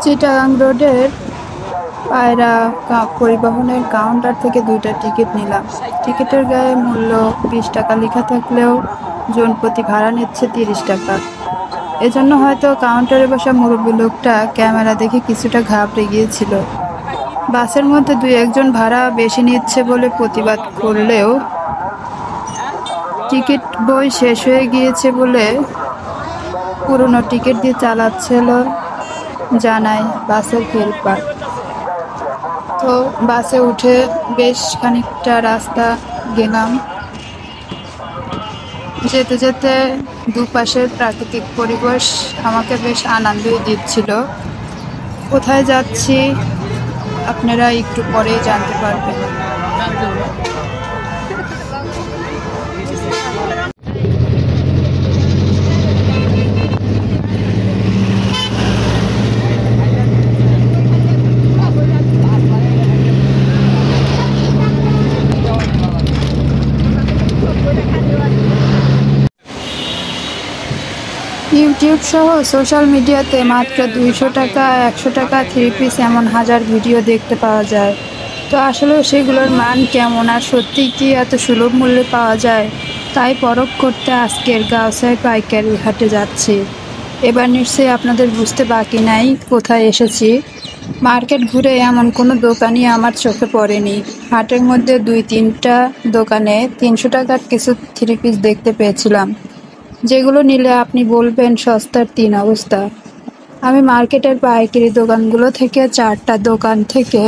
চিটাগাং রোডের পায়রা পরিবহনের কাউন্টার থেকে 2টা টিকিট নিলাম। টিকিটের গায়ে মূল্য 20 টাকা লেখা থাকলেও জনপ্রতি ভাড়া নিচ্ছে 30 টাকা। এজন্য হয়তো কাউন্টারে বসা মুরব্বী লোকটা ক্যামেরা দেখে কিছুটা ঘাবড়ে গিয়েছিল। বাসের মধ্যে 2-1 জন ভাড়া বেশি নিচ্ছে বলে প্রতিবাদ করলেও টিকিট বই শেষ হয়ে গিয়েছে বলে পুরনো টিকিট দিয়ে চালাচ্ছিল জানায় বাসের হেল্পার। তো বাসে উঠে বেশ খানিকটা রাস্তা গেলাম। যেতে যেতে দুপাশের প্রাকৃতিক পরিবেশ আমাকে বেশ আনন্দই দিচ্ছিল। কোথায় যাচ্ছি আপনারা একটু পরেই জানতে পারবেন। ইউটিউব সহ সোশ্যাল মিডিয়াতে মাত্র 200 টাকা 100 টাকা 3 পিস এমন হাজার ভিডিও দেখতে পাওয়া যায়। তো আসলে সেগুলোর মান কেমন আর সত্যি কি এত সুলভ মূল্যে পাওয়া যায়, তাই পরখ করতে আজকের গাউছায় পাইকারি হাটে যাচ্ছি। এবার নিশ্চয়ই আপনাদের বুঝতে বাকি নাই কোথায় এসেছি। মার্কেট ঘুরে এমন কোনো দোকানই আমার চোখে পড়েনি। হাটের মধ্যে 2-3টা দোকানে 300 টাকার কিছু 3 পিস দেখতে পেয়েছিলাম, যেগুলো নিলে আপনি বলবেন সস্তার 3 অবস্থা। আমি মার্কেটের পাইকারি দোকানগুলো থেকে 4টা দোকান থেকে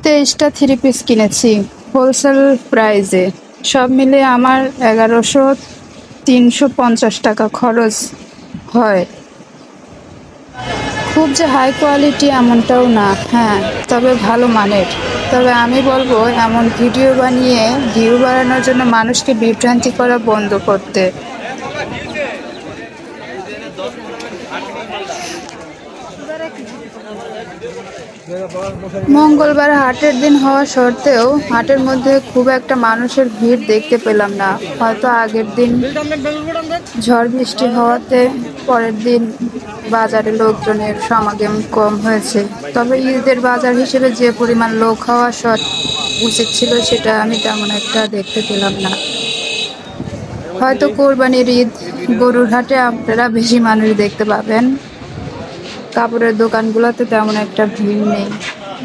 23টা 3 পিস কিনেছি হোলসেল প্রাইজে। সব মিলে আমার 1150 টাকা খরচ হয়। খুব যে হাই কোয়ালিটি এমনটাও না, হ্যাঁ তবে ভালো মানের। তবে আমি বলবো এমন ভিডিও বানিয়ে ভিউ বাড়ানোর জন্য মানুষকে বিভ্রান্তি করা বন্ধ করতে। মঙ্গলবার হাটের দিন হওয়া সত্ত্বেও হাটের মধ্যে খুব একটা মানুষের ভিড় দেখতে পেলাম না। হয়তো আগের দিন ঝড় বৃষ্টি হওয়াতে পরের দিন বাজারে লোকজনের সমাগম কম হয়েছে। তবে ঈদের বাজার হিসেবে যে পরিমাণ লোক হওয়া উচিত ছিল সেটা আমি তেমন একটা দেখতে পেলাম না। হয়তো কোরবানির ঈদ গরুর হাটে আপনারা বেশি মানুষ দেখতে পাবেন। কাপড়ের দোকানগুলোতে তেমন একটা ভিড় নেই।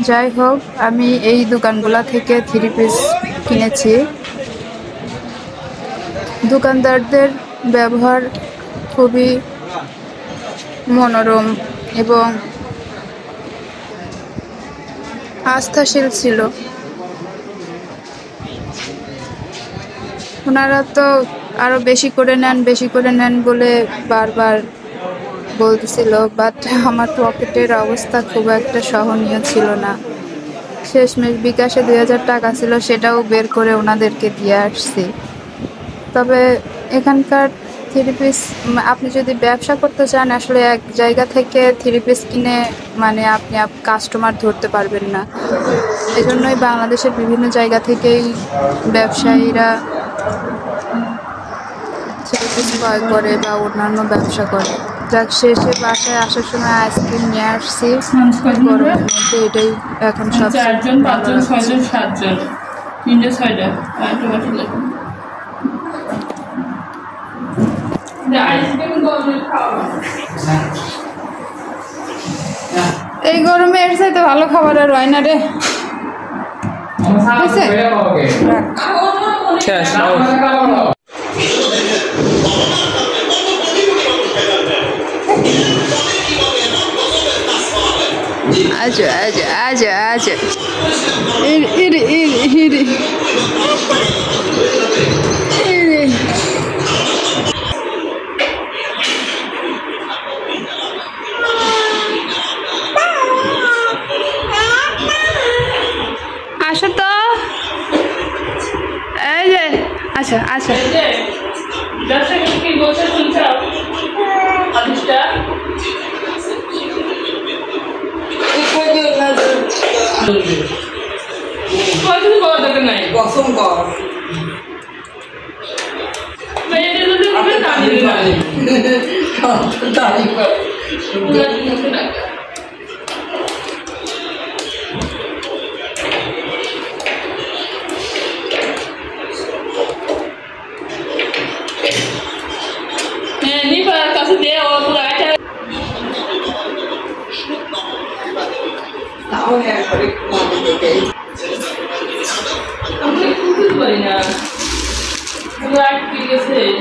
যাই হোক, আমি এই দোকানগুলো থেকে 3 পিস কিনেছি। দোকানদারদের ব্যবহার খুবই মনোরম এবং আস্থাশীল ছিল। ওনারা তো আরো বেশি করে নেন বলে বারবার বলতেছিল, বাট আমার পকেটের অবস্থা খুব একটা সহনীয় ছিল না। শেষমেশ বিকাশে 2000 টাকা ছিল, সেটাও বের করে ওনাদেরকে দিয়ে আসছি। তবে এখানকার 3 পিস আপনি যদি ব্যবসা করতে চান, আসলে এক জায়গা থেকে 3 পিস কিনে মানে আপনি কাস্টমার ধরতে পারবেন না। এজন্যই বাংলাদেশের বিভিন্ন জায়গা থেকেই ব্যবসায়ীরা 3 পিস ক্রয় করে বা অন্যান্য ব্যবসা করে। যাক, শেষে বাসায় আসার সময় আইসক্রিম নিয়ে আসছি গরমের মধ্যে। এটাই এখন সব 4 জন 5 জন 6 জন 7 জন 3টে 6টা টমেটো লেবু। এই গরমে এর চাইতে ভালো খাবার আর হয় না রে। আচ্ছা আচ্ছা আচ্ছা আচ্ছা আসো তো, এই যে আচ্ছা আচ্ছা কি বলছে শুনছ আদিশটা কতদিন বড় দরকার নাই কসম কর মেয়েদের যদি হবে তাহলে Ini para kasih dia waktu aja. Tahu ya, Kamu ikut tu banyak. Buat pilih sih.